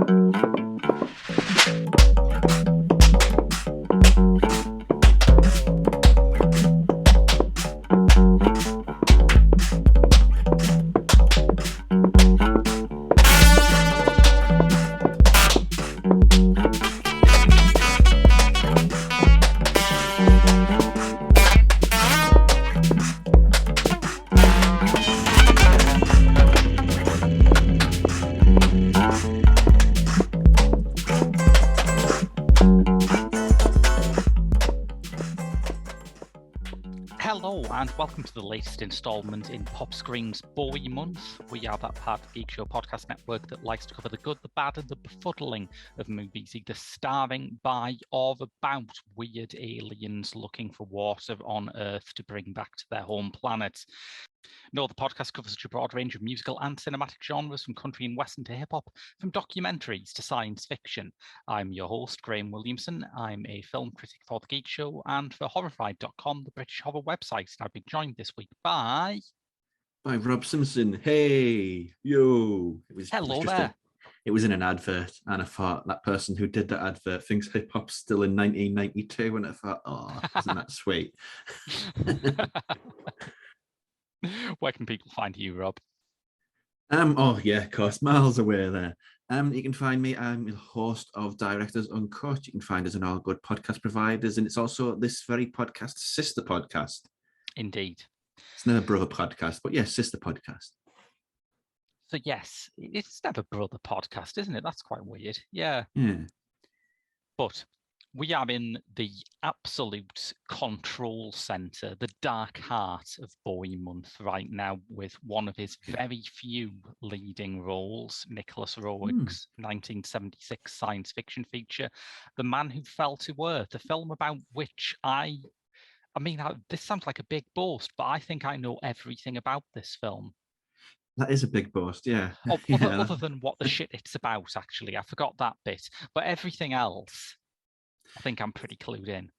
And welcome to the latest instalment in Pop Screen's Bowie month. We are that part of the Geek Show podcast network that likes to cover the good, the bad, and the befuddling of movies, either starring by or about weird aliens looking for water on Earth to bring back to their home planet. No, the podcast covers such a broad range of musical and cinematic genres, from country and western to hip-hop, from documentaries to science fiction. I'm your host, Graham Williamson. I'm a film critic for The Geek Show and for Horrified.com, the British horror website. I've been joined this week by Rob Simpson. Hey, yo. Hello there. It was in an advert, and I thought that person who did that advert thinks hip-hop's still in 1992, and I thought, oh, isn't that sweet? Where can people find you, Rob? Oh yeah, of course, miles away there. You can find me. I'm the host of Directors Uncut. You can find us on all good podcast providers, and it's also this very podcast sister podcast. Indeed. It's never brother podcast, but yes, sister podcast. So yes, it's never brother podcast, isn't it? That's quite weird. Yeah. But we are in the absolute control centre, the dark heart of Bowie month right now, with one of his very few leading roles, Nicolas Roeg's 1976 science fiction feature, The Man Who Fell to Earth, a film about which I mean, this sounds like a big boast, but I think I know everything about this film. That is a big boast, yeah. Other than what the shit it's about, actually. I forgot that bit. But everything else, I think I'm pretty clued in.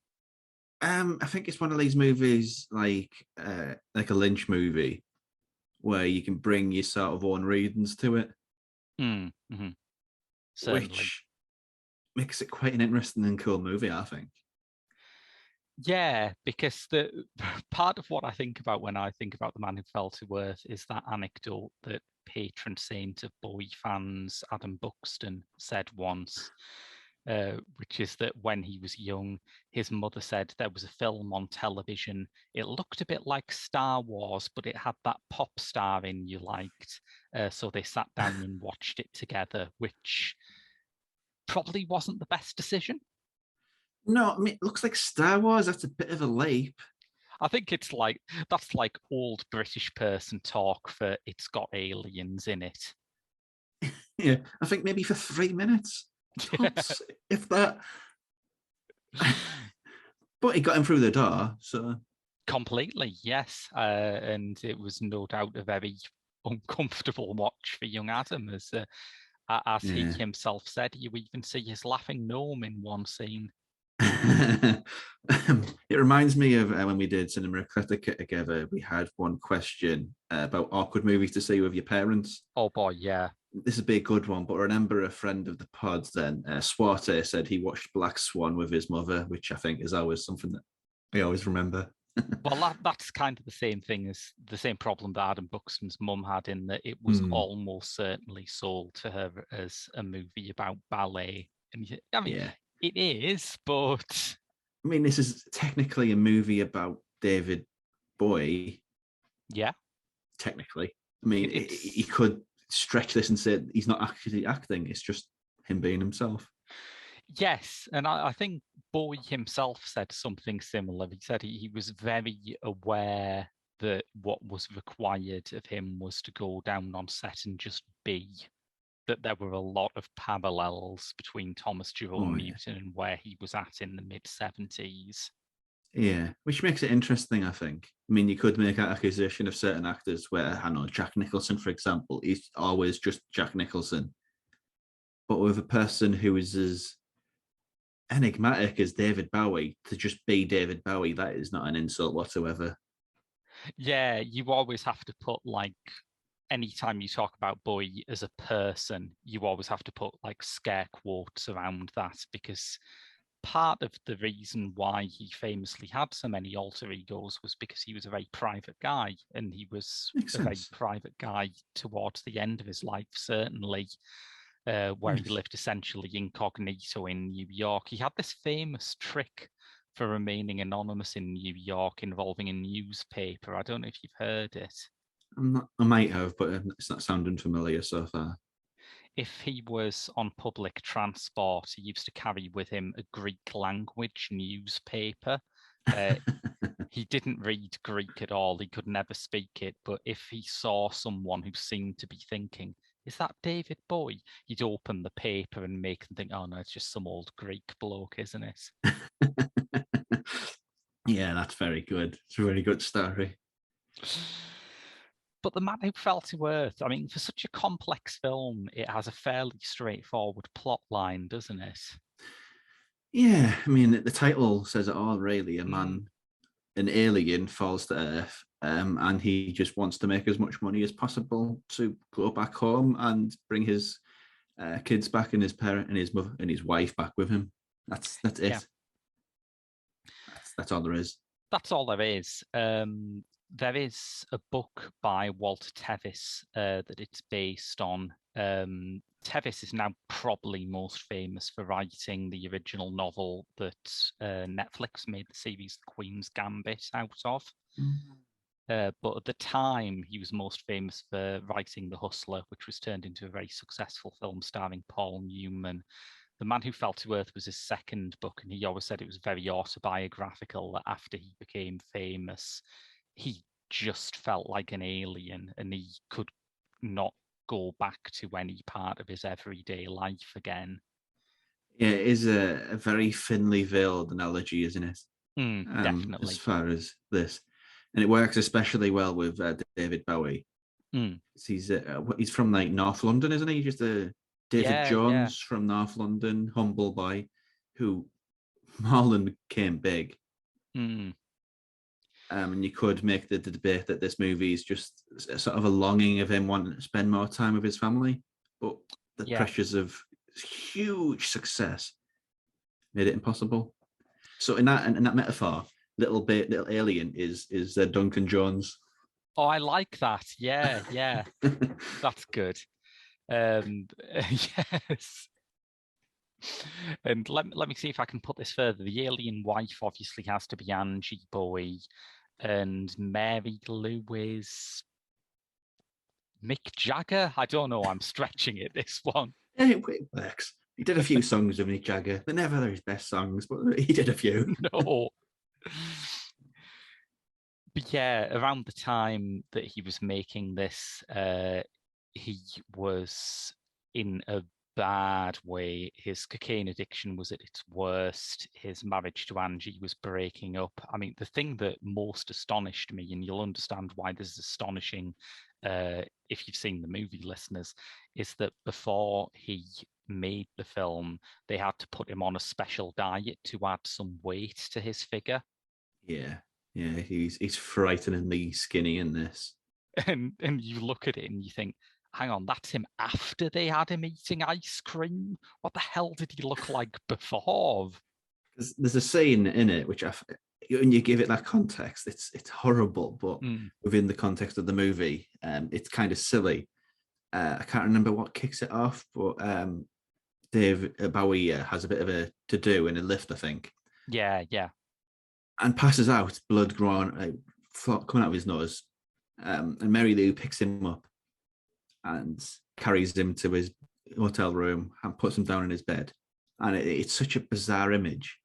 I think it's one of these movies like a Lynch movie where you can bring your sort of own readings to it. Mm-hmm. Which makes it quite an interesting and cool movie, I think. Yeah, because the part of what I think about when I think about The Man Who Fell to Earth is that anecdote that patron saint of Bowie fans, Adam Buxton, said once, which is that when he was young, his mother said there was a film on television. It looked a bit like Star Wars, but it had that pop star in you liked. So they sat down and watched it together, which probably wasn't the best decision. No, I mean, it looks like Star Wars. That's a bit of a leap. I think that's like old British person talk for it's got aliens in it. Yeah, I think maybe for 3 minutes. Tops, if that. But he got him through the door, so. Completely, yes. And it was no doubt a very uncomfortable watch for young Adam, as he himself said. You even see his laughing gnome in one scene. It reminds me of when we did Cinema Critic together. We had one question about awkward movies to see with your parents. Oh boy, yeah. This would be a good one, but I remember a friend of the pods then, Swarte, said he watched Black Swan with his mother, which I think is always something that we always remember. Well, that's kind of the same thing as the same problem that Adam Buxton's mum had, in that it was almost certainly sold to her as a movie about ballet. And I mean, it is, but I mean, this is technically a movie about David Bowie. Yeah, technically. I mean, he could stretch this and say he's not actually acting; it's just him being himself. Yes, and I think Bowie himself said something similar. He said he was very aware that what was required of him was to go down on set and just be. That there were a lot of parallels between Thomas Jerome Newton and where he was at in the mid-70s. Yeah, which makes it interesting, I think. I mean, you could make an accusation of certain actors where, I know, Jack Nicholson, for example, he's always just Jack Nicholson. But with a person who is as enigmatic as David Bowie, to just be David Bowie, that is not an insult whatsoever. Yeah, you always have to put, like, anytime you talk about Bowie as a person, you always have to put like scare quotes around that, because part of the reason why he famously had so many alter egos was because he was a very private guy, and he was Makes a very sense. private guy towards the end of his life, certainly, where he Yes. lived essentially incognito in New York. He had this famous trick for remaining anonymous in New York involving a newspaper. I don't know if you've heard it. I might have, but it's not sounding familiar so far. If he was on public transport, he used to carry with him a Greek language newspaper. He didn't read Greek at all. He could never speak it. But if he saw someone who seemed to be thinking, is that David Bowie? He'd open the paper and make them think, oh no, it's just some old Greek bloke, isn't it? Yeah, that's very good. It's a very good story. But The Man Who Fell to Earth, I mean, for such a complex film, it has a fairly straightforward plot line, doesn't it? Yeah, I mean, the title says it all, really. An alien falls to Earth, and he just wants to make as much money as possible to go back home and bring his kids back, and his parent and his mother and his wife back with him. That's it. Yeah. That's all there is. That's all there is. There is a book by Walter Tevis that it's based on. Tevis is now probably most famous for writing the original novel that Netflix made the series The Queen's Gambit out of. But at the time, he was most famous for writing The Hustler, which was turned into a very successful film starring Paul Newman. The Man Who Fell to Earth was his second book, and he always said it was very autobiographical, that after he became famous, he just felt like an alien and he could not go back to any part of his everyday life again. Yeah, it is a very thinly veiled analogy, isn't it? Definitely. As far as this, and it works especially well with David Bowie. He's from like North London, isn't he? Just a David Jones from North London, humble boy, who Marlon became big. And you could make the debate that this movie is just sort of a longing of him wanting to spend more time with his family, but the pressures of huge success made it impossible. So in that metaphor, little alien is Duncan Jones. Oh, I like that. Yeah. That's good. Yes. And let me see if I can put this further. The alien wife obviously has to be Angie Bowie, and Mary Lou is Mick Jagger. I don't know. I'm stretching it, this one. It works. He did a few songs with Mick Jagger. They're never his best songs, but he did a few. No. But yeah, around the time that he was making this, he was in a bad way. His cocaine addiction was at its worst. His marriage to Angie was breaking up. I mean, the thing that most astonished me, and you'll understand why this is astonishing if you've seen the movie, listeners, is that before he made the film, they had to put him on a special diet to add some weight to his figure. Yeah, he's frighteningly skinny in this. And you look at it and you think, hang on, that's him after they had him eating ice cream? What the hell did he look like before? There's a scene in it which, when you give it that context, it's horrible, but within the context of the movie, it's kind of silly. I can't remember what kicks it off, but Dave Bowie has a bit of a to do in a lift, I think. Yeah. And passes out, blood coming out of his nose. And Mary Lou picks him up and carries him to his hotel room and puts him down in his bed. And it's such a bizarre image.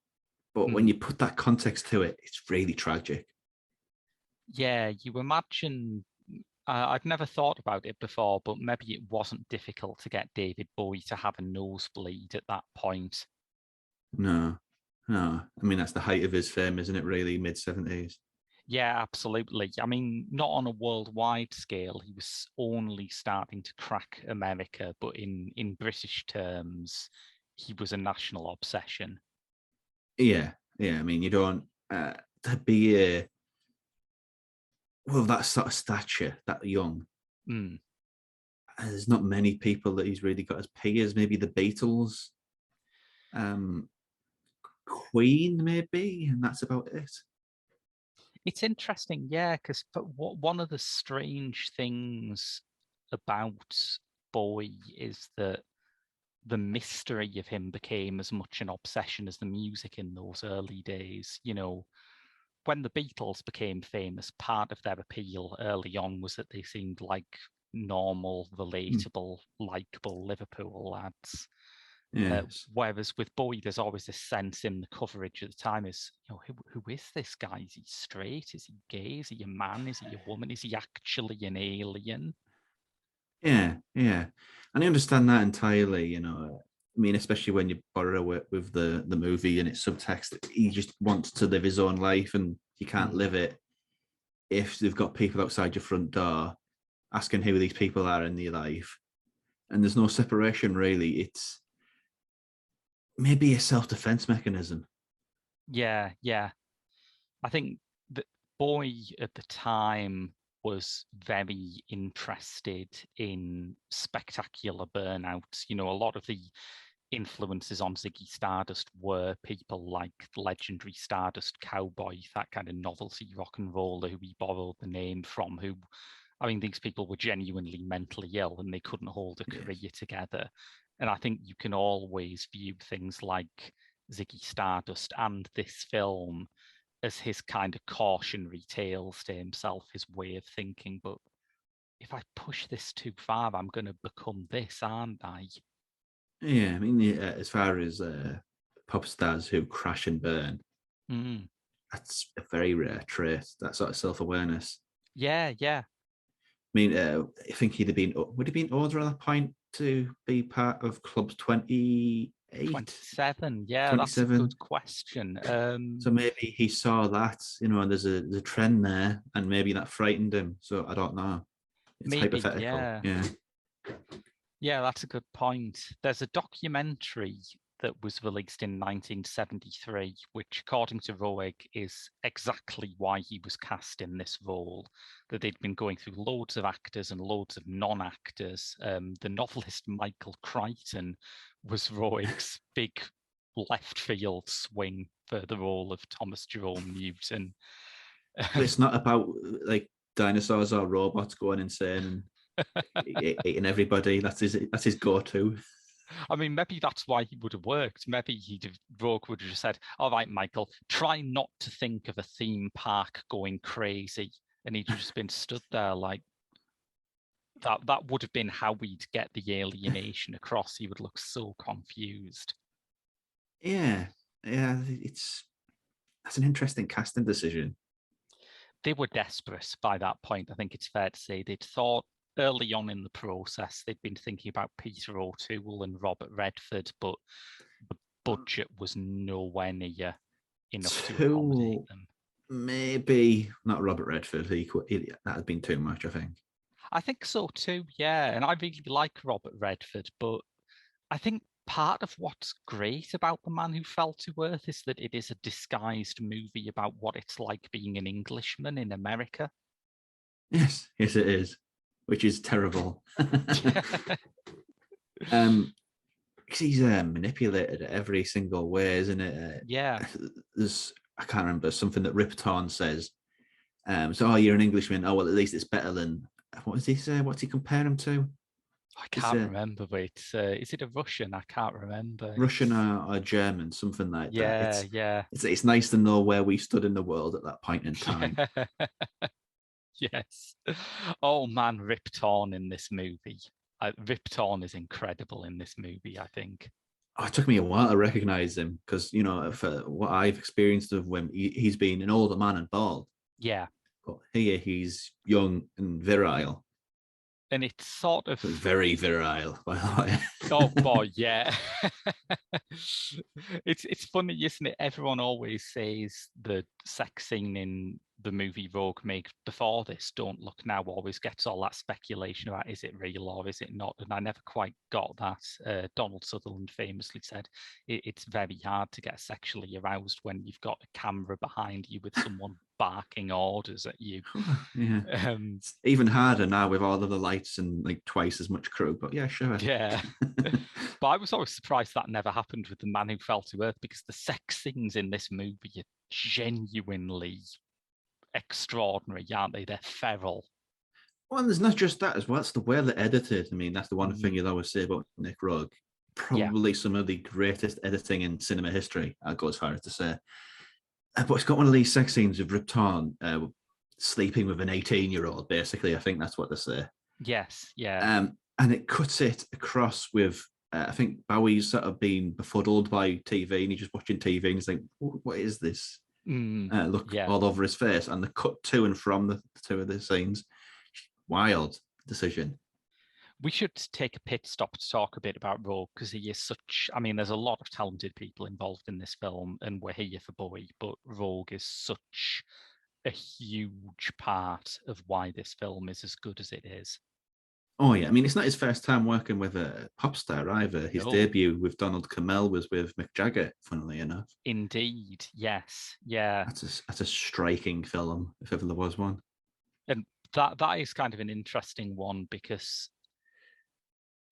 But when you put that context to it, it's really tragic. Yeah, you imagine, I'd never thought about it before, but maybe it wasn't difficult to get David Bowie to have a nosebleed at that point. No. I mean, that's the height of his fame, isn't it, really? Mid-70s. Yeah, absolutely. I mean, not on a worldwide scale. He was only starting to crack America, but in British terms, he was a national obsession. Yeah. I mean, you don't to be that sort of stature, that young. there's not many people that he's really got as peers. Maybe the Beatles, Queen, maybe, and that's about it. It's interesting, yeah, because one of the strange things about Bowie is that the mystery of him became as much an obsession as the music in those early days. You know, when the Beatles became famous, part of their appeal early on was that they seemed like normal, relatable, likable Liverpool lads. Yes. Whereas with Bowie, there's always this sense in the coverage at the time is, you know, who is this guy? Is he straight? Is he gay? Is he a man? Is he a woman? Is he actually an alien? Yeah, yeah. And I understand that entirely, you know. I mean, especially when you borrow it with the movie and its subtext, he just wants to live his own life and you can't live it if they've got people outside your front door asking who these people are in your life. And there's no separation really. It's maybe a self-defense mechanism. Yeah, yeah. I think that Bowie at the time was very interested in spectacular burnouts. You know, a lot of the influences on Ziggy Stardust were people like legendary Stardust Cowboy, that kind of novelty rock and roller who he borrowed the name from, who, I mean, these people were genuinely mentally ill and they couldn't hold a career together. And I think you can always view things like Ziggy Stardust and this film as his kind of cautionary tales to himself, his way of thinking. But if I push this too far, I'm going to become this, aren't I? Yeah, I mean, as far as pop stars who crash and burn, that's a very rare trait, that sort of self-awareness. Yeah, yeah. I mean, I think would he been older at that point to be part of Club 28? 27. Yeah, that's a 27. good question. So maybe he saw that, you know, and there's a trend there, and maybe that frightened him. So I don't know. It's maybe, hypothetical. yeah. Yeah. Yeah, that's a good point. There's a documentary that was released in 1973, which, according to Roeg, is exactly why he was cast in this role. That they'd been going through loads of actors and loads of non-actors. The novelist Michael Crichton was Roeg's big left field swing for the role of Thomas Jerome Newton. But it's not about like dinosaurs or robots going insane and eating everybody. That's his go-to. I mean, maybe that's why he would have worked. Maybe Rogue would have just said, "All right, Michael, try not to think of a theme park going crazy," and he'd just been stood there like that. That would have been how we'd get the alienation across. He would look so confused. Yeah, yeah. That's an interesting casting decision. They were desperate by that point. I think it's fair to say they'd thought early on in the process they'd been thinking about Peter O'Toole and Robert Redford, but the budget was nowhere near enough to accommodate them. Maybe not Robert Redford. That had been too much, I think. I think so too, yeah. And I really like Robert Redford, but I think part of what's great about The Man Who Fell to Earth is that it is a disguised movie about what it's like being an Englishman in America. Yes, yes, it is, which is terrible. Because he's manipulated every single way, isn't it? Yeah. I can't remember something that Rip Torn says. So, oh, you're an Englishman. Oh, well, at least it's better than what does he say? What's he compare him to? I can't remember, but is it a Russian? I can't remember. Russian or German, something like that. Yeah. It's nice to know where we stood in the world at that point in time. Yes. Oh man, Rip Torn in this movie. Rip Torn is incredible in this movie, I think. Oh, it took me a while to recognize him because, you know, for what I've experienced of him, he's been an older man and bald. Yeah. But here he's young and virile. And it's sort of very virile, by the way. Oh boy, yeah. It's funny, isn't it? Everyone always says the sex scene in the movie Rogue made before this, Don't Look Now, always gets all that speculation about is it real or is it not? And I never quite got that. Donald Sutherland famously said it's very hard to get sexually aroused when you've got a camera behind you with someone barking orders at you. Yeah. It's even harder now with all of the lights and like twice as much crew, but yeah, sure. Yeah. But I was always surprised that never happened with The Man Who Fell to Earth, because the sex scenes in this movie are genuinely extraordinary, aren't they? They're feral. Well, and there's not just that as well. It's the way they're edited. I mean, that's the one thing you'll always say about Nick Roeg. Probably some of the greatest editing in cinema history, I'll go as far as to say. But it's got one of these sex scenes of Ripton sleeping with an 18-year-old, basically. I think that's what they say. Yes, yeah. And it cuts it across with, I think Bowie's sort of been befuddled by TV, and he's just watching TV and he's like, what is this? Look all over his face. And the cut to and from the two of the scenes. Wild decision. We should take a pit stop to talk a bit about Roeg, because he is such, I mean, there's a lot of talented people involved in this film, and we're here for Bowie, but Roeg is such a huge part of why this film is as good as it is. Oh, yeah. I mean, it's not his first time working with a pop star either. His debut with Donald Cammell was with Mick Jagger, funnily enough. Indeed, yes. Yeah. That's a striking film, if ever there was one. And that is kind of an interesting one, because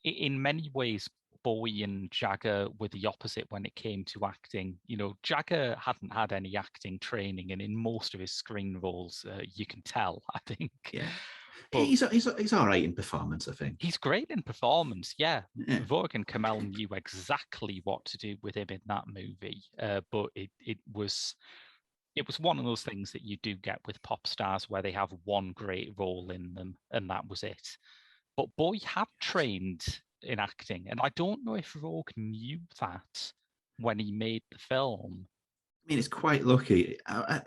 in many ways, Bowie and Jagger were the opposite when it came to acting. You know, Jagger hadn't had any acting training, and in most of his screen roles, you can tell, I think. Yeah. But he's all right in performance, I think. He's great in performance, yeah. Roeg and Cammell knew exactly what to do with him in that movie, but it was one of those things that you do get with pop stars, where they have one great role in them, and that was it. But Bowie had trained in acting, and I don't know if Roeg knew that when he made the film. I mean, it's quite lucky. I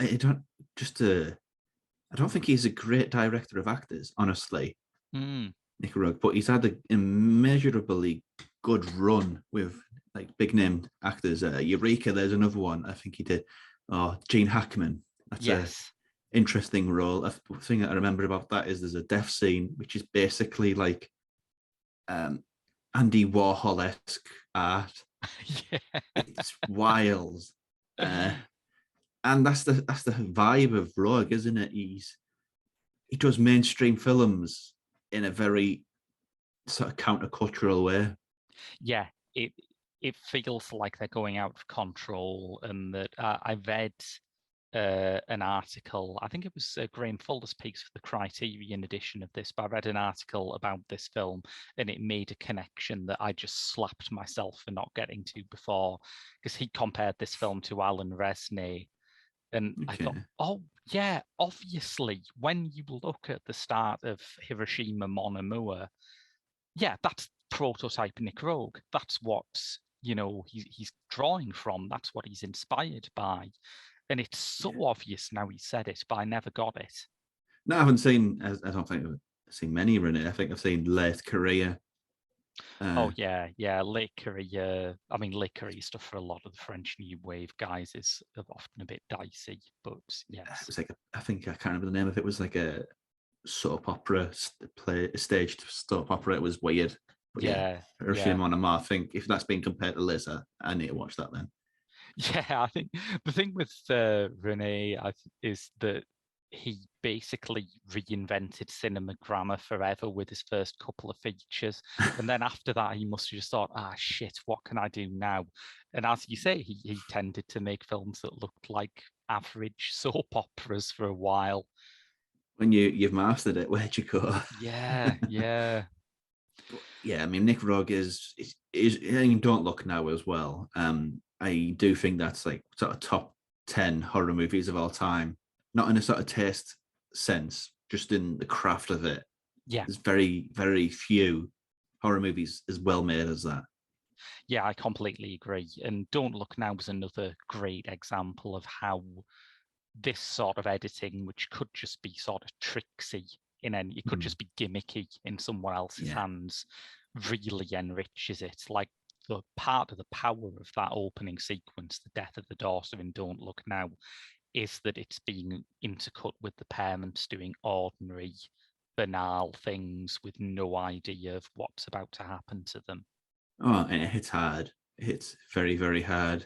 don't think he's a great director of actors, honestly, Nick Roeg, but he's had an immeasurably good run with like big name actors. Eureka, there's another one I think he did. Oh, Gene Hackman. That's an interesting role. The thing that I remember about that is there's a death scene, which is basically like Andy Warhol-esque art. It's wild. And that's the vibe of Roeg, isn't it? He does mainstream films in a very sort of countercultural way. Yeah, it feels like they're going out of control, and that I read an article. I think it was Graham Fuller's piece for the Criterion edition of this, but I read an article about this film, and it made a connection that I just slapped myself for not getting to before, because he compared this film to Alan Resnais. And I thought, oh, yeah, obviously, when you look at the start of Hiroshima Mon Amour, yeah, that's prototype Nick Roeg. That's what, he's drawing from. That's what he's inspired by. And it's so obvious now he said it, but I never got it. No, I haven't seen, I don't think I've seen many Renee. I think I've seen Late Korea. Late Korea. I mean, Late Korea stuff for a lot of the French New Wave guys is often a bit dicey, but yes. It was like, I think I can't remember the name of it. It was like a soap opera, a staged soap opera. It was weird. But Hiroshima Mon Amour, I think if that's being compared to Liz, I need to watch that then. Yeah, I think the thing with Rene is that he basically reinvented cinema grammar forever with his first couple of features. And then after that, he must have just thought, shit, what can I do now? And as you say, he tended to make films that looked like average soap operas for a while. When you've mastered it, where'd you go? Yeah. Yeah, I mean, Nick Roeg is Don't Look Now as well. I do think that's like sort of top 10 horror movies of all time. Not in a sort of taste sense, just in the craft of it. Yeah. There's very, very few horror movies as well made as that. Yeah, I completely agree. And Don't Look Now was another great example of how this sort of editing, which could just be sort of tricksy it could just be gimmicky in someone else's hands, really enriches it. Like the part of the power of that opening sequence, the death of the daughter in Don't Look Now, is that it's being intercut with the parents doing ordinary, banal things with no idea of what's about to happen to them. Oh, and it hits hard. It hits very, very hard.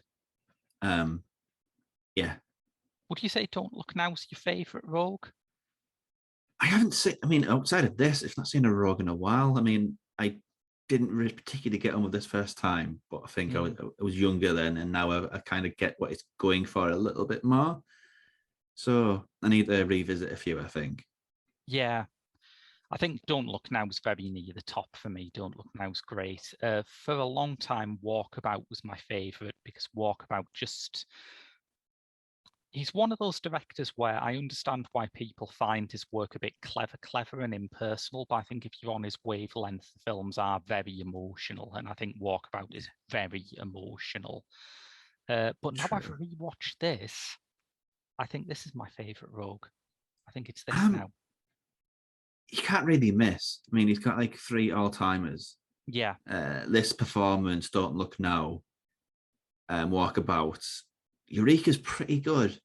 Yeah. Would you say Don't Look Now's your favourite Rogue? I haven't seen. I mean, outside of this, I've not seen a Rogue in a while. I mean, I didn't really particularly get on with this first time, but I think I was younger then, and now I kind of get what it's going for a little bit more. So I need to revisit a few, I think. Yeah, I think Don't Look Now was very near the top for me. Don't Look Now's great. For a long time, Walkabout was my favourite because Walkabout just... He's one of those directors where I understand why people find his work a bit clever and impersonal, but I think if you're on his wavelength, the films are very emotional, and I think Walkabout is very emotional. But now I've rewatched this, I think this is my favourite Rogue. I think it's this now. You can't really miss. I mean, he's got like 3 all-timers. Yeah. This performance, Don't Look Now, Walkabout. Eureka's pretty good.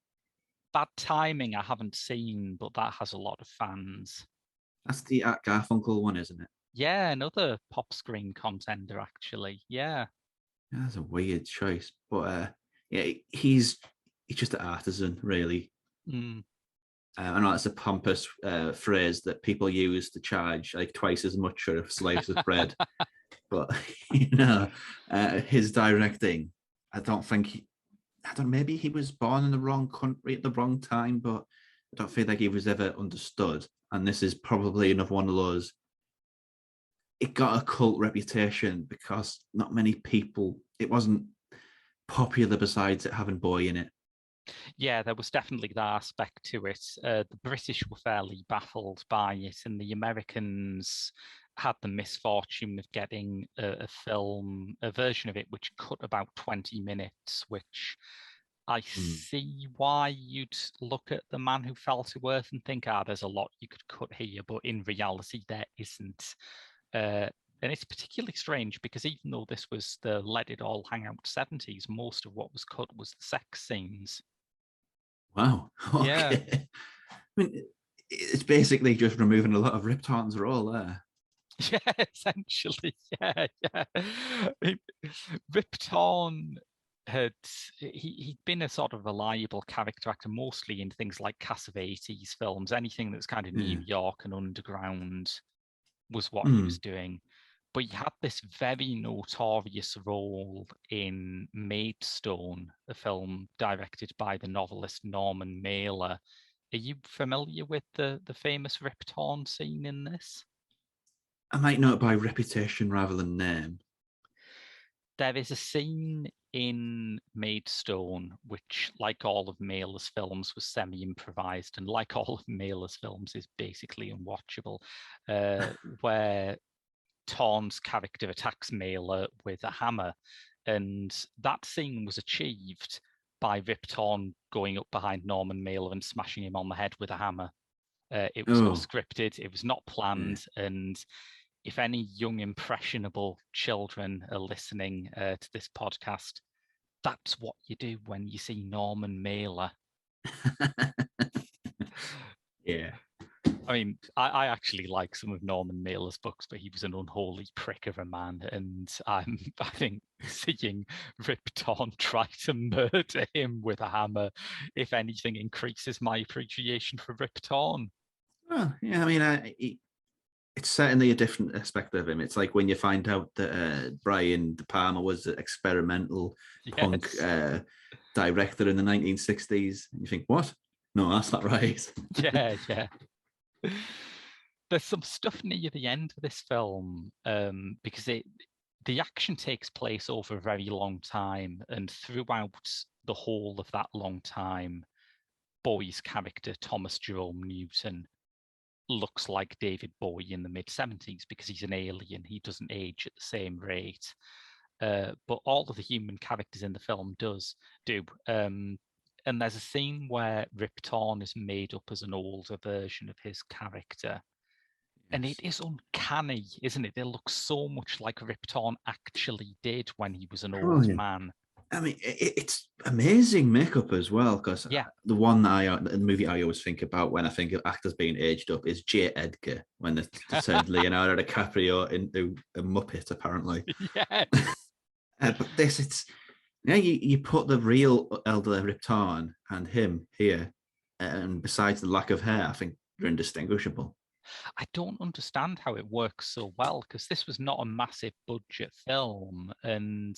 Bad Timing I haven't seen, but that has a lot of fans. That's the Art Garfunkel one, isn't it? Yeah, another pop screen contender, actually. Yeah. That's a weird choice. But yeah, he's just an artisan, really. I know it's a pompous phrase that people use to charge like twice as much for a slice of bread. But, his directing, I don't think... maybe he was born in the wrong country at the wrong time, but I don't feel like he was ever understood. And this is probably another one of those. It got a cult reputation because not many people... It wasn't popular besides it having Bowie in it. Yeah, there was definitely that aspect to it. The British were fairly baffled by it, and the Americans had the misfortune of getting a version of it, which cut about 20 minutes, which I see why you'd look at The Man Who Fell to Earth and think, there's a lot you could cut here, but in reality, there isn't. And it's particularly strange because even though this was the Let It All Hang Out 70s, most of what was cut was the sex scenes. Wow. Okay. Yeah. I mean, it's basically just removing a lot of Rip Torn's role there. Yeah, essentially. Yeah. Rip Torn he'd been a sort of reliable character actor, mostly in things like cast of 80s films. Anything that was kind of New York and underground was what he was doing. But he had this very notorious role in Maidstone, a film directed by the novelist Norman Mailer. Are you familiar with the famous Rip Torn scene in this? I might know it by reputation rather than name. There is a scene in Maidstone, which, like all of Mailer's films, was semi-improvised, and like all of Mailer's films, is basically unwatchable, where Torn's character attacks Mailer with a hammer, and that scene was achieved by Rip Torn going up behind Norman Mailer and smashing him on the head with a hammer. It was not scripted, it was not planned, and if any young impressionable children are listening to this podcast, that's what you do when you see Norman Mailer. Yeah. I mean, I actually like some of Norman Mailer's books, but he was an unholy prick of a man, and I think seeing Rip Torn try to murder him with a hammer, if anything, increases my appreciation for Rip Torn. Well, yeah, I mean, it's certainly a different aspect of him. It's like when you find out that Brian De Palma was an experimental punk director in the 1960s, and you think, what? No, that's not right. Yeah. There's some stuff near the end of this film because the action takes place over a very long time, and throughout the whole of that long time, Bowie's character, Thomas Jerome Newton, looks like David Bowie in the mid-70s because he's an alien. He doesn't age at the same rate. But all of the human characters in the film do. And there's a scene where Rip Torn is made up as an older version of his character. And it is uncanny, isn't it? It looks so much like Rip Torn actually did when he was an old man. I mean, it's amazing makeup as well, because the one the movie I always think about when I think of actors being aged up is J. Edgar, when they turned Leonardo DiCaprio into a Muppet, apparently. Yes. But this, Yeah, you put the real elder Ripton and him here, and besides the lack of hair, I think they're indistinguishable. I don't understand how it works so well because this was not a massive budget film, and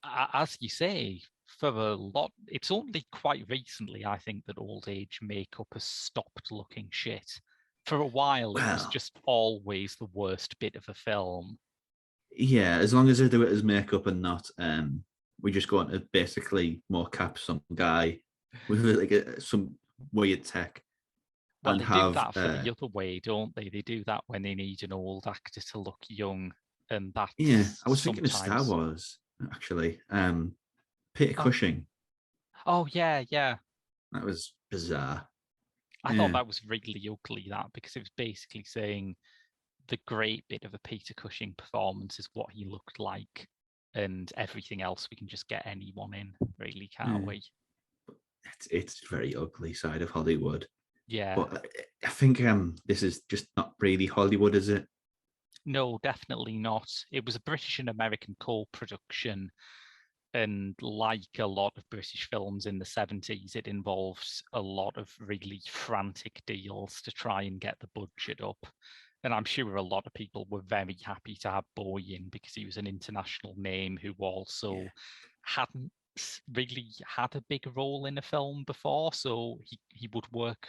as you say, for a lot, it's only quite recently I think that old age makeup has stopped looking shit. For a while, it was Well, just always the worst bit of a film. yeah, as long as they do it as makeup and not, we just go on to basically more cap some guy with like some weird tech Well, and they do have, that for the other way, don't they? They do that when they need an old actor to look young, and yeah, that's I was thinking of Star sometimes. Wars actually. Peter Oh, Cushing, oh yeah, yeah. that was bizarre. I thought Yeah, that was really ugly, that, because it was basically saying the great bit of a Peter Cushing performance is what he looked like, and everything else we can just get anyone in, really, can't yeah. we? It's very ugly side of Hollywood. Yeah. But I think this is just not really Hollywood, is it? No, definitely not. It was a British and American co-production, and like a lot of British films in the 70s, it involves a lot of really frantic deals to try and get the budget up. And I'm sure a lot of people were very happy to have Bowie in because he was an international name who also Yeah. hadn't really had a big role in a film before. So he would work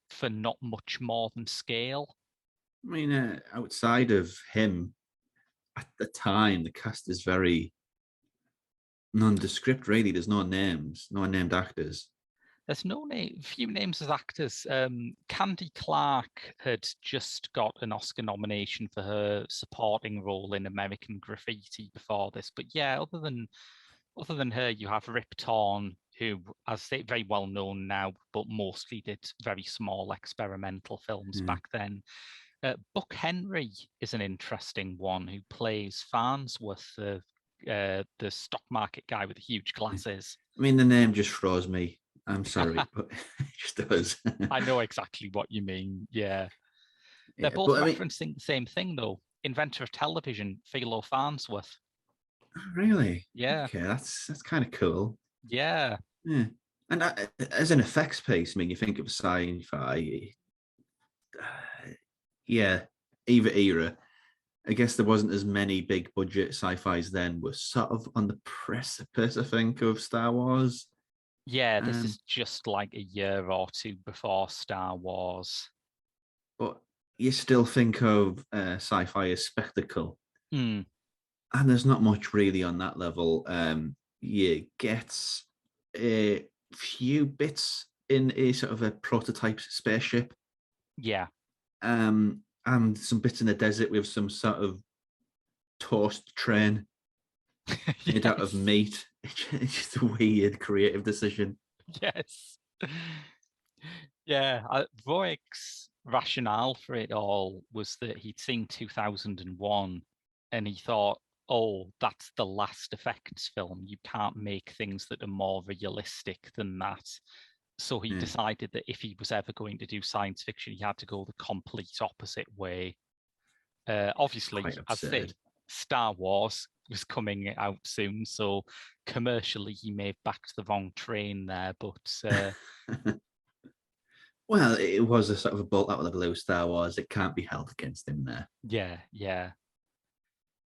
for not much more than scale. I mean, outside of him, at the time, the cast is very nondescript, really. There's no names, no named actors. There's few names as actors. Candy Clark had just got an Oscar nomination for her supporting role in American Graffiti before this. But yeah, other than her, you have Rip Torn, who, as they very well known now, but mostly did very small experimental films Yeah. back then. Buck Henry is an interesting one who plays Farnsworth, the stock market guy with the huge I glasses. mean, the name just throws me. I'm sorry, but it just does. I know exactly what you mean. Yeah. They're Yeah, both but I mean, referencing the same thing, though. Inventor of television, Philo Farnsworth. really, Yeah. okay, that's kind of cool. Yeah. Yeah, and as an effects piece, I mean, you think of sci-fi, yeah, either era. I guess there wasn't as many big budget sci-fis then. We're sort of on the precipice, I think, of Star Wars. Yeah. This Um, is just like a year or two before Star Wars. but you still think of sci-fi as spectacle, Hmm. and there's not much really on that level. You get a few bits in a sort of a prototype spaceship, Yeah. and some bits in the desert with some sort of toast train made out of Yes. meat. It's just a weird creative decision. Yes. Yeah. Roeg's rationale for it all was that he'd seen 2001 and he thought, oh, that's the last effects film. You can't make things that are more realistic than that. So he Yeah, decided that if he was ever going to do science fiction, he had to go the complete opposite way. Obviously, quite as I say, absurd. Star Wars was coming out soon, so commercially he may have backed the wrong train there. But Well, it was a sort of a bolt out of the blue Star Wars. It can't be held against him there. yeah, yeah.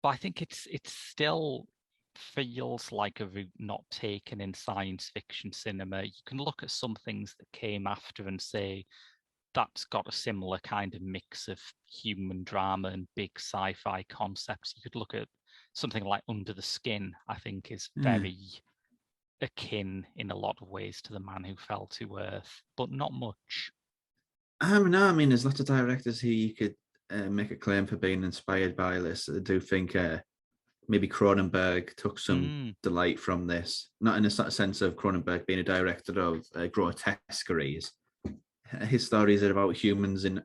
But I think it still feels like a route not taken in science fiction cinema. You can look at some things that came after and say that's got a similar kind of mix of human drama and big sci-fi concepts. You could look at something like Under the Skin, I think is Yeah. very akin in a lot of ways to The Man Who Fell to Earth, but not much. No, I mean, there's lots of directors who you could make a claim for being inspired by this. I do think maybe Cronenberg took some Mm, delight from this, not in a sort of sense of Cronenberg being a director of grotesqueries. His stories are about humans in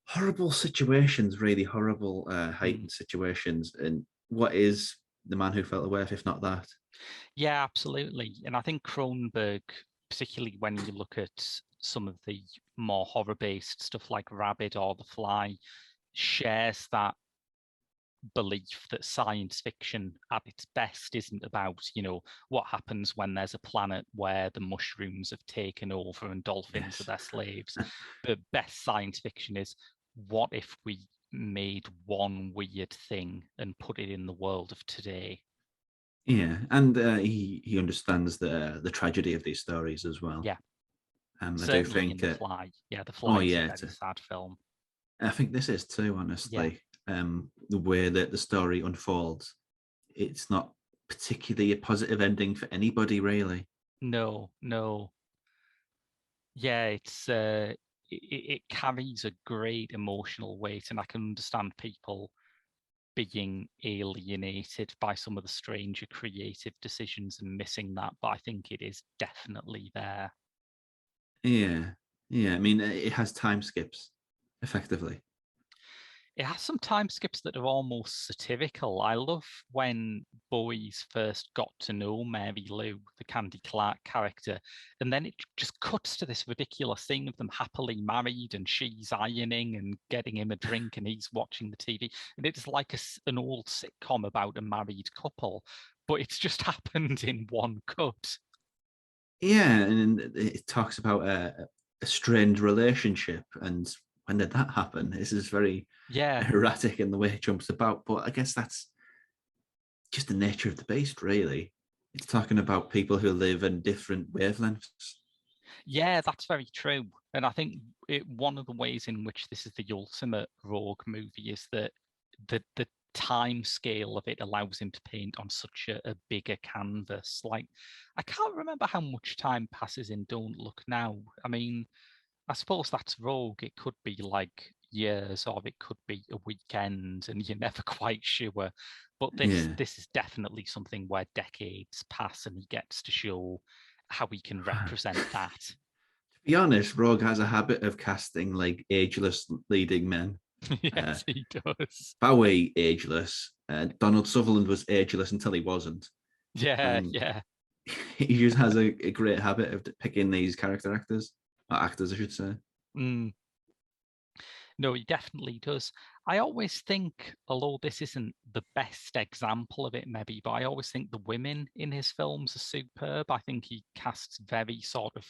horrible situations, really horrible, mm. heightened situations. And what is The Man Who Fell to Earth if not that? Yeah, absolutely. And I think Cronenberg, particularly when you look at some of the more horror-based stuff like Rabid or The Fly, shares that belief that science fiction at its best isn't about, what happens when there's a planet where the mushrooms have taken over and dolphins are their slaves. The best science fiction is, what if we made one weird thing and put it in the world of today? Yeah, and he understands the tragedy of these stories as well. Yeah, I do certainly think. in The Fly. Yeah, The Oh Fly is a yeah, very sad film. I think this is too. Honestly, the way that the story unfolds, it's not particularly a positive ending for anybody, really. No, no. Yeah, it carries a great emotional weight, and I can understand people being alienated by some of the stranger creative decisions and missing that, but I think it is definitely there. Yeah, yeah. I mean, it has time skips, effectively. It has some time skips that are almost satirical. I love when Bowie's first got to know Mary Lou, the Candy Clark character, and then it just cuts to this ridiculous thing of them happily married, and she's ironing and getting him a drink, and he's watching the TV. And it's like an old sitcom about a married couple, but it's just happened in one cut. Yeah, and it talks about a strained relationship, and when did that happen? This is very Yeah, erratic in the way it jumps about, but I guess that's just the nature of the beast, really. It's talking about people who live in different wavelengths. yeah, that's very true. And I think one of the ways in which this is the ultimate Rogue movie is that the time scale of it allows him to paint on such a bigger canvas. Like, I can't remember how much time passes in Don't Look Now. I mean, I suppose that's Rogue. It could be like years, or it could be a weekend, and you're never quite sure. But this Yeah. this is definitely something where decades pass, and he gets to show how he can represent that. To be honest, Rogue has a habit of casting like ageless leading men. Uh, Yes, he does. Bowie, ageless. Donald Sutherland was ageless until he wasn't. Yeah, And yeah. he just has a great habit of picking these character actors, or actors, I should say. Mm. No, he definitely does. I always think, although this isn't the best example of it, maybe, but I always think the women in his films are superb. I think he casts very sort of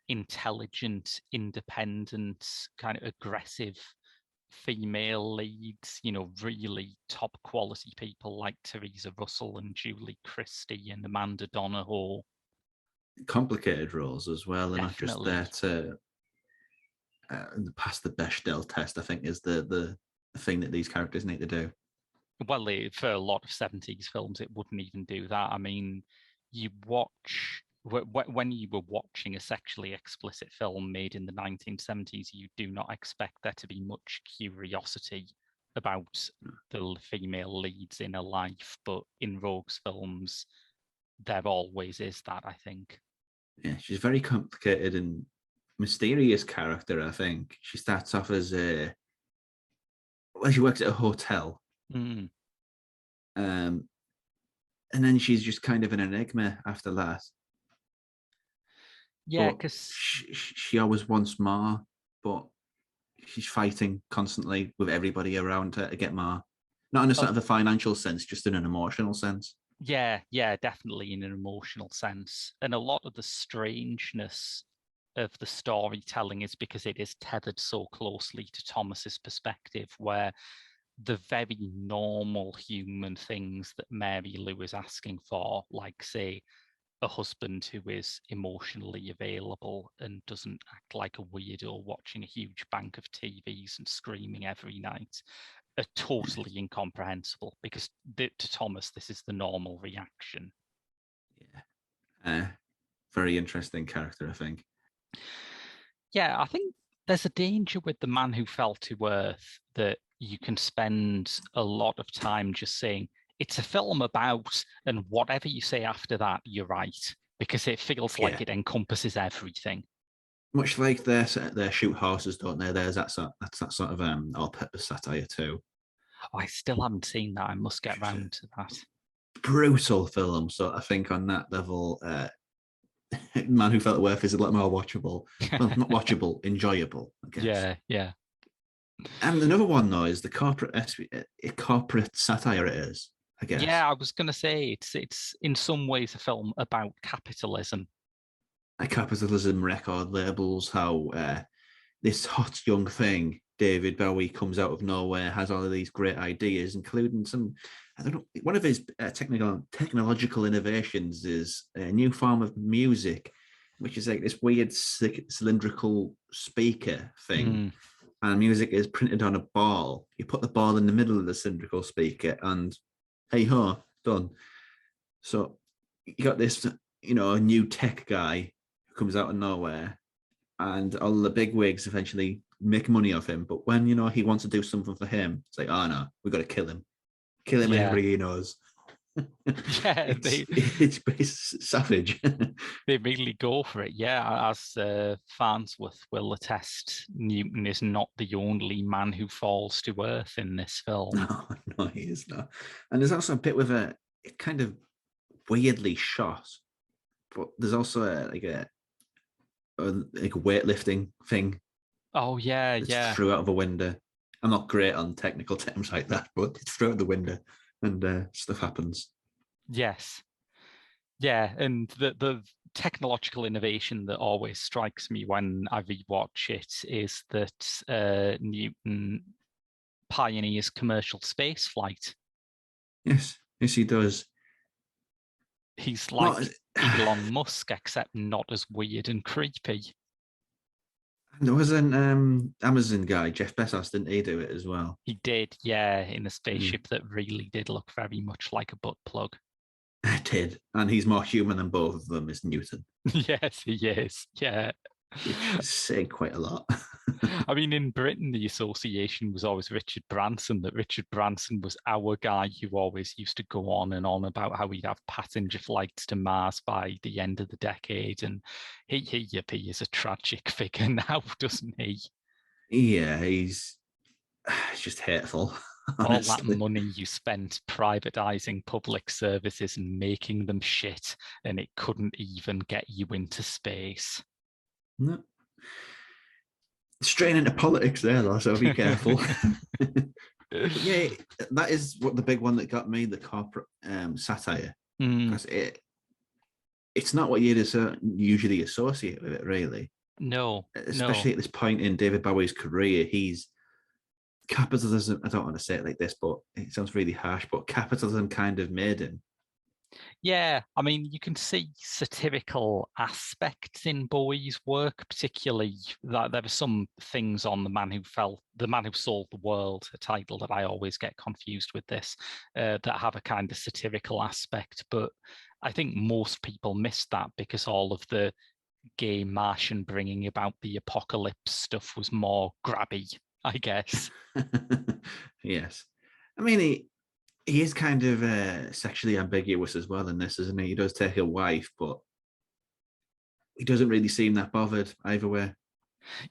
intelligent, independent, kind of aggressive female leads, really top quality people like Teresa Russell and Julie Christie and Amanda Donohoe. Complicated roles as well, and not just Definitely. there to pass the Bechdel test. I think is the thing that these characters need to do. Well, for a lot of 70s films, it wouldn't even do that. I mean, you watch when you were watching a sexually explicit film made in the 1970s, you do not expect there to be much curiosity about the female leads in a life, but in Rogue's films, there always is that, I think. Yeah, she's a very complicated and mysterious character. I think she starts off as she works at a hotel, Mm. um, and then she's just kind of an enigma after that. Yeah, But because she always wants more, but she's fighting constantly with everybody around her to get more. Not in a sort of a financial sense, just in an emotional sense. yeah, definitely in an emotional sense. And a lot of the strangeness of the storytelling is because it is tethered so closely to Thomas's perspective, where the very normal human things that Mary Lou is asking for, like, say, a husband who is emotionally available and doesn't act like a weirdo watching a huge bank of TVs and screaming every night, are totally incomprehensible, because to Thomas, this is the normal reaction. Yeah, very interesting character, I think. Yeah, I think there's a danger with The Man Who Fell to Earth that you can spend a lot of time just saying, it's a film about, and whatever you say after that, you're right, because it feels like Yeah, it encompasses everything. much like their shoot horses, don't they? There's that's that sort of all-purpose satire too. Oh, I still haven't seen that. I must get round to that. Brutal film. So I think on that level, Man Who Felt Worth is a lot more watchable. Well, not watchable, enjoyable, I guess. Yeah, yeah. And another one though is the corporate satire. It is, I guess. Yeah, I was going to say it's in some ways a film about capitalism. Like capitalism, record labels, how this hot young thing, David Bowie, comes out of nowhere, has all of these great ideas, including some, I don't know, one of his technological innovations is a new form of music, which is like this weird cylindrical speaker thing. Mm. And music is printed on a ball. You put the ball in the middle of the cylindrical speaker, and hey ho, done. So you got this, a new tech guy who comes out of nowhere, and all the big wigs eventually make money off him. But when he wants to do something for him, it's like, oh no, we got to kill him, and Yeah, everybody he knows. yeah, It's savage. they really go for it. Yeah, as Farnsworth will attest, Newton is not the only man who falls to earth in this film. No, he is not. And there's also a bit with a kind of weirdly shot, but there's also like a weightlifting thing. Oh yeah, It's yeah. through out of a window. I'm not great on technical terms like that, but it's through out the window, and stuff happens. Yes. Yeah, and the technological innovation that always strikes me when I rewatch it is that Newton pioneers commercial space flight. Yes, he does. He's Well, like Elon Musk, except not as weird and creepy. there was an Amazon guy, Jeff Bezos, didn't he do it as well? He did, yeah, in a spaceship that really did look very much like a butt plug. It did, and he's more human than both of them. Is Newton? Yes, he is. Yeah. Which is saying quite a lot. I mean, in Britain, the association was always Richard Branson, that Richard Branson was our guy who always used to go on and on about how we'd have passenger flights to Mars by the end of the decade. And he is a tragic figure now, doesn't he? Yeah, he's just hateful. All that Honestly, money you spent privatizing public services and making them shit, and it couldn't even get you into space. no. Straying into politics there, though, so be careful. Yeah, that is what the big one that got me, the corporate satire, because it's not what you'd usually associate with it, really. No, Especially at this point in David Bowie's career, he's capitalism. I don't want to say it like this, but it sounds really harsh. But capitalism kind of made him. Yeah, I mean, you can see satirical aspects in Bowie's work, particularly that there were some things on The Man Who Sold the World, a title that I always get confused with this, that have a kind of satirical aspect. But I think most people miss that because all of the gay Martian bringing about the apocalypse stuff was more grabby, I guess. Yes, I mean he is kind of sexually ambiguous as well in this, isn't he? He does take a wife, but he doesn't really seem that bothered either way.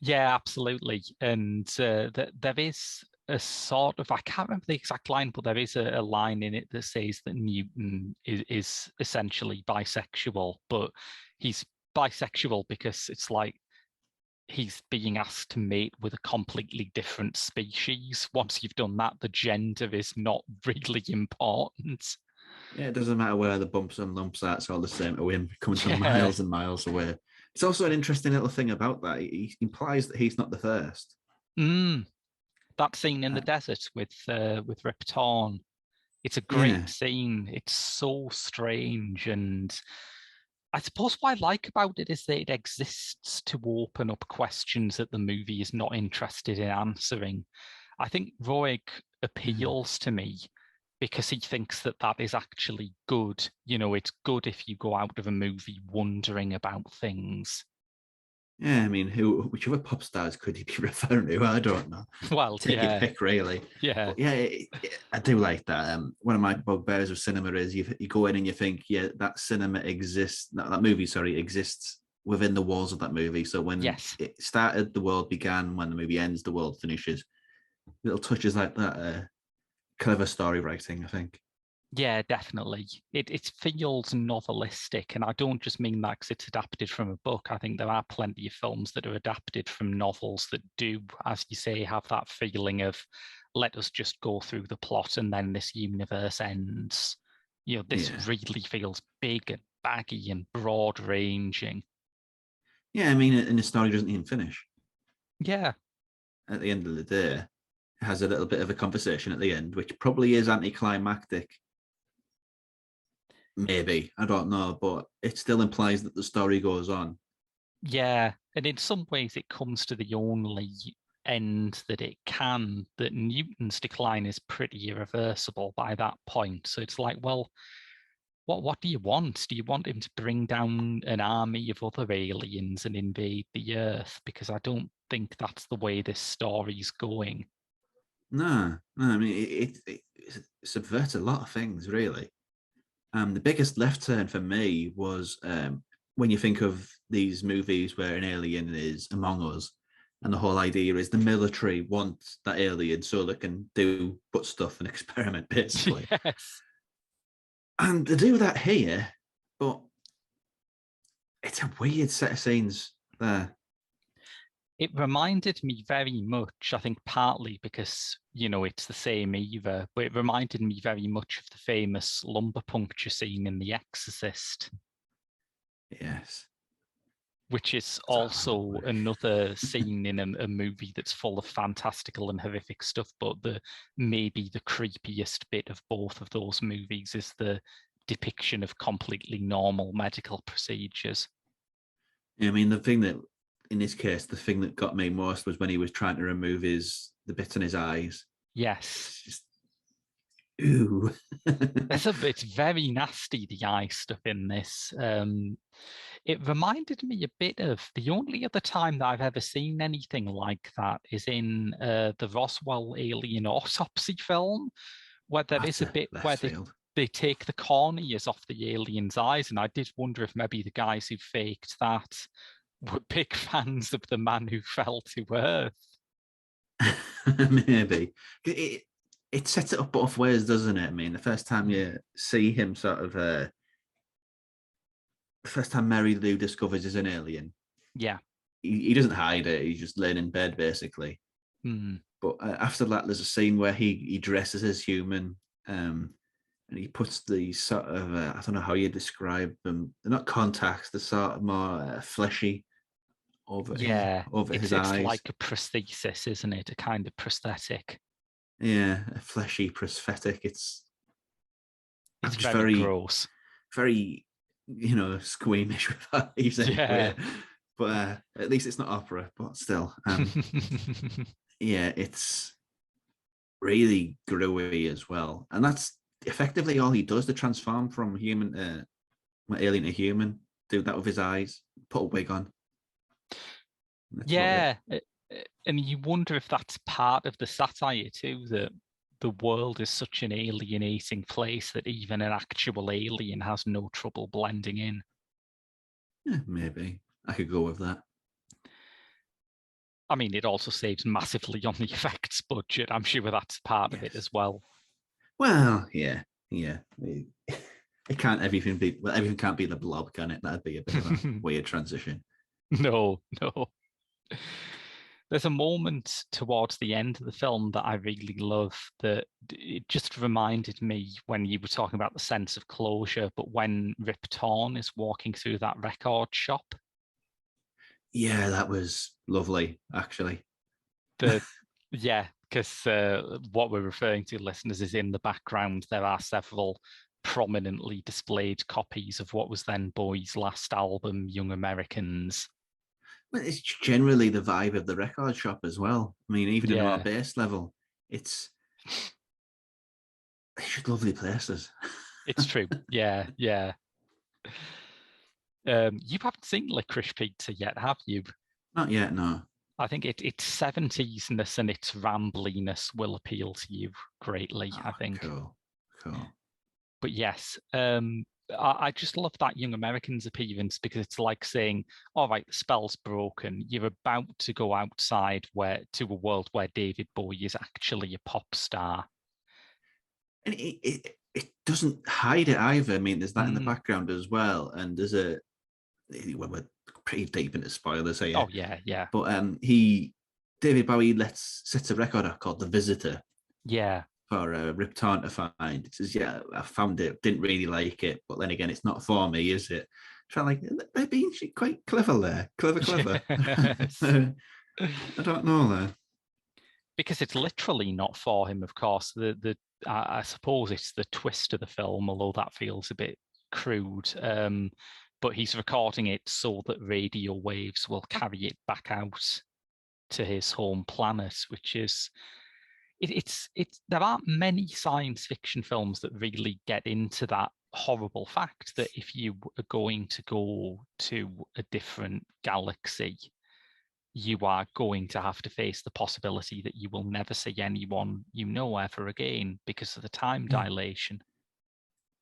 Yeah, absolutely. And there is a sort of, I can't remember the exact line, but there is a line in it that says that Newton is essentially bisexual, but he's bisexual because it's like he's being asked to mate with a completely different species. Once you've done that, the gender is not really important. Yeah, it doesn't matter where the bumps and lumps are, it's all the same to him, coming from Yeah. miles and miles away. It's also an interesting little thing about that. He implies that he's not the first. That scene in the desert with Rip Torn. It's a great scene. It's so strange, and I suppose what I like about it is that it exists to open up questions that the movie is not interested in answering. I think Roeg appeals to me because he thinks that that is actually good. You know, it's good if you go out of a movie wondering about things. Yeah, I mean, which other pop stars could he be referring to? I don't know. Well, Take your pick, really. Yeah. But yeah, I do like that. One of my bugbears of cinema is you go in and you think, yeah, that cinema exists, that movie, sorry, exists within the walls of that movie. So when it started, the world began. When the movie ends, the world finishes. Little touches like that, clever story writing, I think. Yeah, definitely. It feels novelistic, and I don't just mean that because it's adapted from a book. I think there are plenty of films that are adapted from novels that do, as you say, have that feeling of let us just go through the plot and then this universe ends. This Yeah. really feels big and baggy and broad ranging. Yeah, I mean, and the story doesn't even finish. Yeah. At the end of the day, it has a little bit of a conversation at the end, which probably is anticlimactic. Maybe, I don't know, but it still implies that the story goes on. Yeah, and in some ways it comes to the only end that it can, that Newton's decline is pretty irreversible by that point. So it's like, well, what do you want? Do you want him to bring down an army of other aliens and invade the Earth? Because I don't think that's the way this story's going. No, no, I mean, it subverts a lot of things, really. The biggest left turn for me was when you think of these movies where an alien is among us, and the whole idea is the military want that alien so they can do put stuff and experiment, basically. Yes. And they do that here, but it's a weird set of scenes there. It reminded me very much, I think partly because, it's the same era, but it reminded me very much of the famous lumbar puncture scene in The Exorcist, Yes. which is So, also another scene in a movie that's full of fantastical and horrific stuff. But maybe the creepiest bit of both of those movies is the depiction of completely normal medical procedures. I mean, the thing that, in this case, the thing that got me most was when he was trying to remove the bits in his eyes. Yes. It's just, ooh. It's very nasty, the eye stuff in this. It reminded me a bit of the only other time that I've ever seen anything like that is in the Roswell alien autopsy film, where there is That's a a bit left where field. they take the corneas off the alien's eyes. And I did wonder if maybe the guys who faked that were big fans of the man who fell to Earth. Maybe. It sets it up both ways, doesn't it? I mean, the first time you see him the first time Mary Lou discovers he's an alien, Yeah. he doesn't hide it. He's just laying in bed, basically. Mm. But after that, there's a scene where he dresses as human, and he puts the sort of I don't know how you describe them. They're not contacts. They're sort of more fleshy Yeah. over his It's eyes. like a prosthesis, isn't it? A kind of prosthetic. Yeah, a fleshy prosthetic. I'm It's just very very, gross. very, squeamish with eyes Yeah. anyway. But at least it's not opera. But still, yeah, it's really gruey as well, and that's effectively all he does to transform from alien to human. Do that with his eyes. Put a wig on. That's about it. Yeah. And you wonder if that's part of the satire too, that the world is such an alienating place that even an actual alien has no trouble blending in. Yeah, maybe I could go with that. I mean, it also saves massively on the effects budget. I'm sure that's part of it Yes. as well. Well, yeah, yeah. It can't everything be well. Everything can't be the blob, can it? That'd be a bit of a weird transition. No, no. There's a moment towards the end of the film that I really love that it just reminded me when you were talking about the sense of closure, but when Rip Torn is walking through that record shop, Yeah, that was lovely, actually. the yeah, because what we're referring to, listeners, is in the background there are several prominently displayed copies of what was then Bowie's last album, Young Americans. Well, it's generally the vibe of the record shop as well. I mean, even in our Yeah, base level, it's just lovely places. it's true. Yeah, yeah. You haven't seen Licorice Pizza yet, have you? Not yet, no. I think its 70s-ness and its rambliness will appeal to you greatly, I Oh, think. cool, cool. But yes, I just love that Young Americans appearance because it's like saying, all right, the spell's broken. You're about to go outside to a world where David Bowie is actually a pop star. And it doesn't hide it either. I mean, there's that in the background as well, and there's we're pretty deep into spoilers here. Oh yeah. But David Bowie sets a record out called "The Visitor." Yeah. For Rip Torn to find. It says, yeah, I found it, didn't really like it, but then again, it's not for me, is it? So I'm like, they're being quite clever there. Clever. Yes. I don't know there. Because it's literally not for him, of course. I suppose it's the twist of the film, although that feels a bit crude. But he's recording it so that radio waves will carry it back out to his home planet, which is there aren't many science fiction films that really get into that horrible fact that if you are going to go to a different galaxy, you are going to have to face the possibility that you will never see anyone you know ever again because of the time dilation.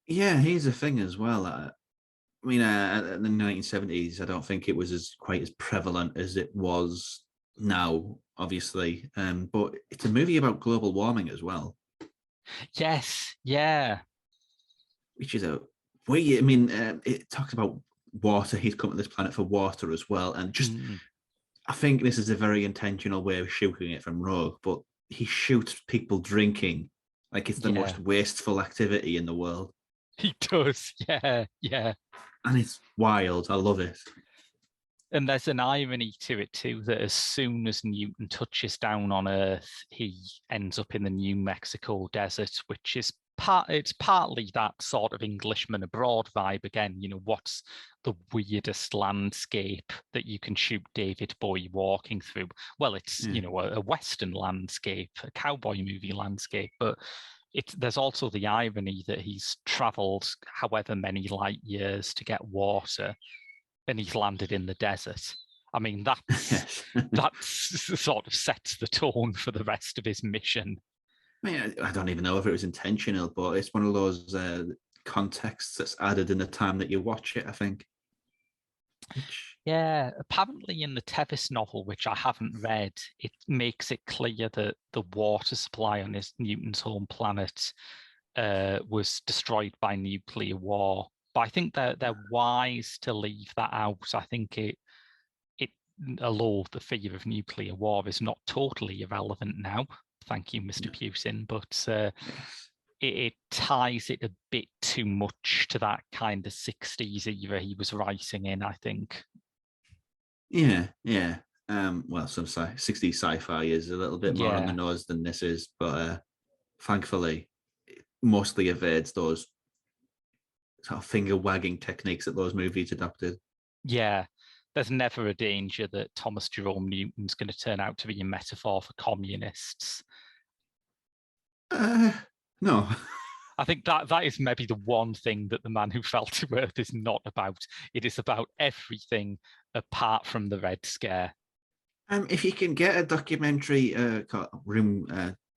Yeah, here's the thing as well. I mean, in the 1970s, I don't think it was quite as prevalent as it was now, obviously. But it's a movie about global warming as well. Yes, yeah. Which is I mean, it talks about water. He's come to this planet for water as well. And just, I think this is a very intentional way of shooting it from Roeg, but he shoots people drinking like it's the most wasteful activity in the world. He does, yeah. And it's wild. I love it. And there's an irony to it too, that as soon as Newton touches down on Earth, he ends up in the New Mexico desert, which is it's partly that sort of Englishman abroad vibe again. You know, what's the weirdest landscape that you can shoot David Bowie walking through? Well, it's you know, a Western landscape, a cowboy movie landscape, but there's also the irony that he's traveled however many light years to get water, and he's landed in the desert. I mean, that's sort of sets the tone for the rest of his mission. I mean, I don't even know if it was intentional, but it's one of those contexts that's added in the time that you watch it, I think. Yeah, apparently in the Tevis novel, which I haven't read, it makes it clear that the water supply on Newton's home planet was destroyed by nuclear war. But I think they're wise to leave that out. I think although the fear of nuclear war is not totally irrelevant now, thank you, Mr. Putin, but it ties it a bit too much to that kind of 60s era he was writing in, I think. Yeah. Well, some 60s sci-fi is a little bit more on the nose than this is, but thankfully, it mostly evades those sort of finger-wagging techniques that those movies adopted. Yeah, there's never a danger that Thomas Jerome Newton's going to turn out to be a metaphor for communists. No. I think that is maybe the one thing that The Man Who Fell to Earth is not about. It is about everything apart from the Red Scare. If you can get a documentary called Room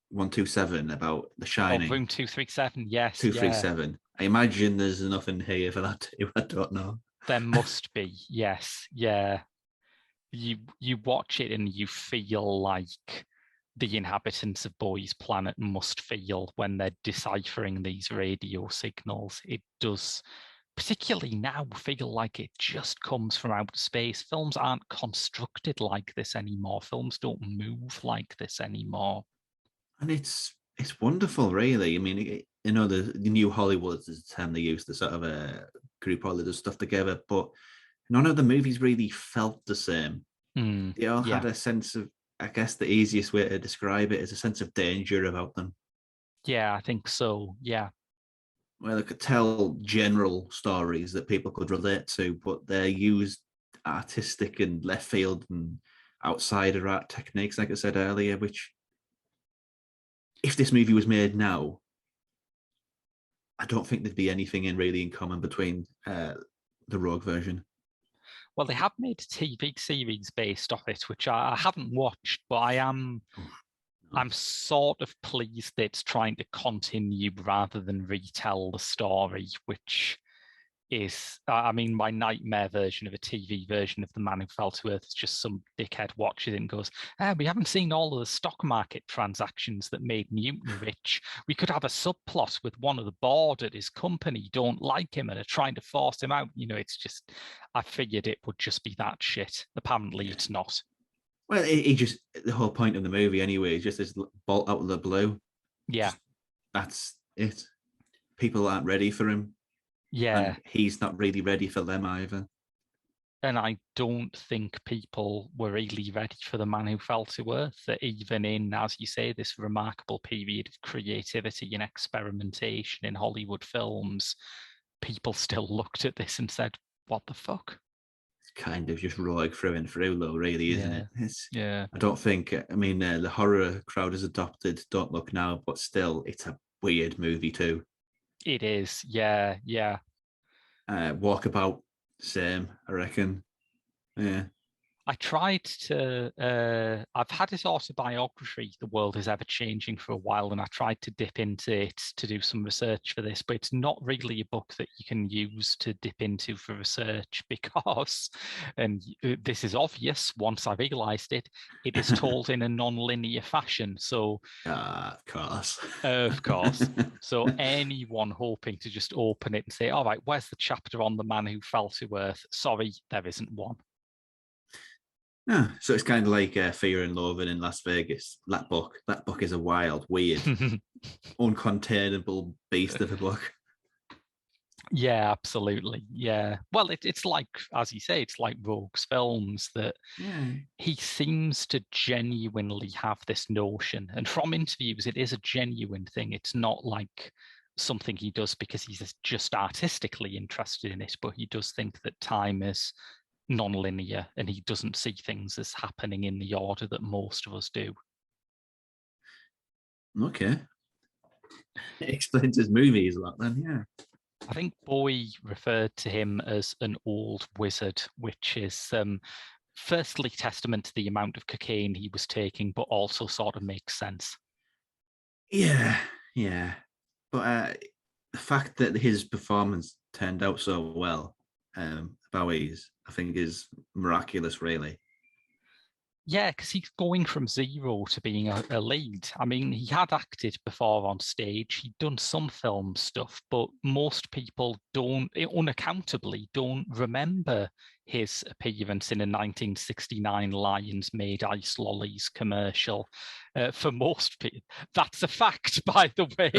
127 about The Shining. Oh, Room 237, yes. 237. Yeah. I imagine there's enough in here for that too. I don't know. There must be, yes. Yeah. You watch it and you feel like the inhabitants of Bowie's planet must feel when they're deciphering these radio signals. It does, particularly now, feel like it just comes from outer space. Films aren't constructed like this anymore. Films don't move like this anymore. And it's wonderful, really. I mean, you know, the new Hollywood is the term they use to sort of group all of this stuff together, but none of the movies really felt the same. They all had a sense of, I guess the easiest way to describe it is a sense of danger about them. Yeah, I think so. Yeah. Well, they could tell general stories that people could relate to, but they used artistic and left field and outsider art techniques, like I said earlier, which if this movie was made now, I don't think there'd be anything really in common between the Roeg version. Well, they have made a TV series based off it, which I haven't watched, but I'm sort of pleased that it's trying to continue rather than retell the story, which is, I mean, my nightmare version of a TV version of The Man Who Fell to Earth is just some dickhead watches it and goes, we haven't seen all of the stock market transactions that made Newton rich. We could have a subplot with one of the board at his company don't like him and are trying to force him out. It's just, I figured it would just be that shit. Apparently it's not. Well, he just, the whole point of the movie anyway, is just this bolt out of the blue. Yeah. That's it. People aren't ready for him. Yeah. And he's not really ready for them either. And I don't think people were really ready for The Man Who Fell to Earth, that even in, as you say, this remarkable period of creativity and experimentation in Hollywood films, people still looked at this and said, what the fuck? It's kind of just Roeg through and through, though, really, isn't it? Yeah. I don't think, the horror crowd has adopted Don't Look Now, but still, it's a weird movie too. It is, yeah. Walkabout, same, I reckon. Yeah. I tried to, I've had his autobiography, The World is Ever Changing, for a while, and I tried to dip into it to do some research for this, but it's not really a book that you can use to dip into for research because, and this is obvious once I realised it, it is told in a non-linear fashion. So, of course. Of course. So anyone hoping to just open it and say, all right, where's the chapter on The Man Who Fell to Earth? Sorry, there isn't one. Yeah, so it's kind of like Fear and Loathing in Las Vegas. That book is a wild, weird, uncontainable beast of a book. Yeah, absolutely. Yeah. Well, it's like, as you say, it's like Roeg's films that he seems to genuinely have this notion. And from interviews, it is a genuine thing. It's not like something he does because he's just artistically interested in it, but he does think that time is non-linear and he doesn't see things as happening in the order that most of us do. Okay. It explains his movies a lot then, yeah. I think Bowie referred to him as an old wizard, which is firstly testament to the amount of cocaine he was taking, but also sort of makes sense. Yeah. But the fact that his performance turned out so well, Bowie's, I think, is miraculous, really. Yeah, because he's going from zero to being a lead. I mean, he had acted before on stage. He'd done some film stuff, but most people unaccountably don't remember his appearance in a 1969 Lions Made Ice Lollies commercial. For most people, that's a fact, by the way.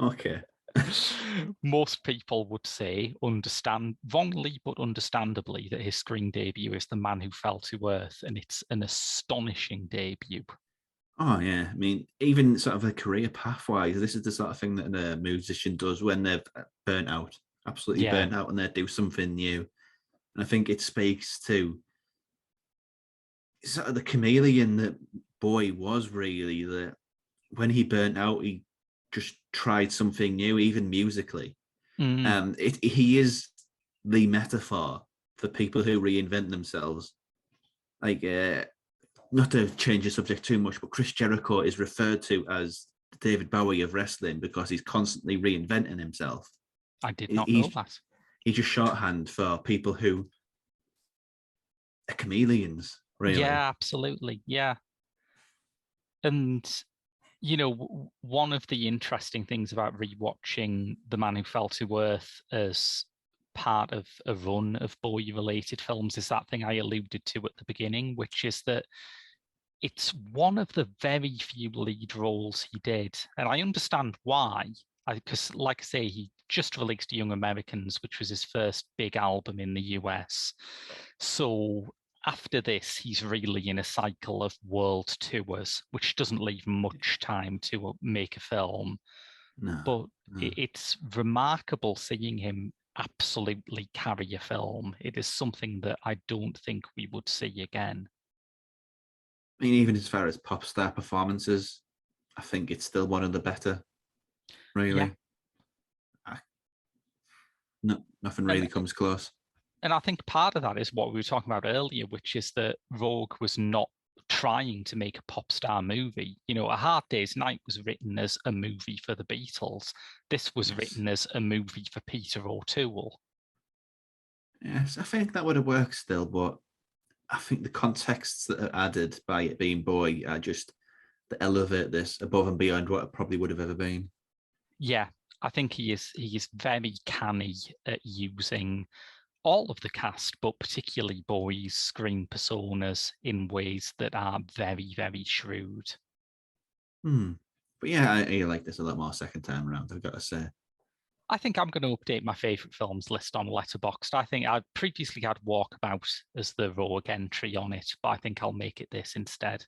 Okay. Most people would say, understand wrongly but understandably, that his screen debut is The Man Who Fell to Earth, and it's an astonishing debut. Oh yeah, I mean, even sort of a career pathwise, this is the sort of thing that a musician does when they've burnt out, absolutely burnt out, and they do something new. And I think it speaks to sort of the chameleon that Bowie was, really, that when he burnt out, he just tried something new, even musically. He is the metaphor for people who reinvent themselves. Like, not to change the subject too much, but Chris Jericho is referred to as David Bowie of wrestling because he's constantly reinventing himself. I did not know that. He's just shorthand for people who are chameleons, really. Yeah, absolutely. Yeah. And one of the interesting things about rewatching The Man Who Fell to Earth as part of a run of Bowie-related films is that thing I alluded to at the beginning, which is that it's one of the very few lead roles he did. And I understand why, because like I say, he just released Young Americans, which was his first big album in the US. So after this, he's really in a cycle of world tours, which doesn't leave much time to make a film. But it's remarkable seeing him absolutely carry a film. It is something that I don't think we would see again. I mean, even as far as pop star performances, I think it's still one of the better, really. Yeah. Nothing really comes close. And I think part of that is what we were talking about earlier, which is that Roeg was not trying to make a pop star movie. You know, A Hard Day's Night was written as a movie for the Beatles. This was written as a movie for Peter O'Toole. Yes, I think that would have worked still, but I think the contexts that are added by it being Bowie are just to elevate this above and beyond what it probably would have ever been. Yeah, I think he is very canny at using all of the cast, but particularly Bowie's screen personas in ways that are very, very shrewd. But yeah, I like this a lot more second time around, I've got to say. I think I'm going to update my favourite films list on Letterboxd. I think I previously had Walkabout as the Roeg entry on it, but I think I'll make it this instead.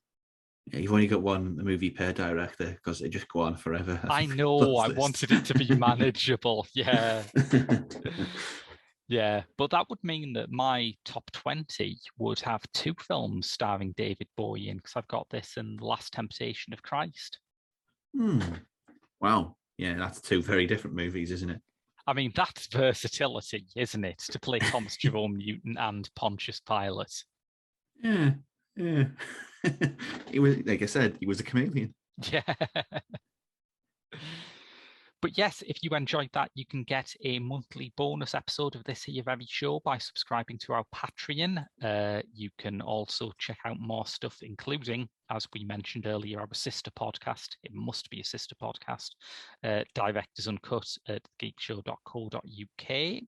Yeah, you've only got one movie per director because it just go on forever. I know, I wanted it to be manageable. Yeah. Yeah, but that would mean that my top 20 would have 2 films starring David Bowie in, because I've got this and Last Temptation of Christ. Wow. Yeah, that's 2 very different movies, isn't it? I mean, that's versatility, isn't it? To play Thomas Jerome Newton and Pontius Pilate. Yeah. He was, like I said, he was a chameleon. Yeah. But yes, if you enjoyed that, you can get a monthly bonus episode of this here very show by subscribing to our Patreon. You can also check out more stuff, including, as we mentioned earlier, our sister podcast. It must be a sister podcast, Directors Uncut at geekshow.co.uk.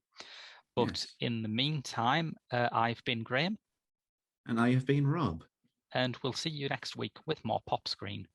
But Yes. in the meantime, I've been Graham. And I have been Rob. And we'll see you next week with more Pop Screen.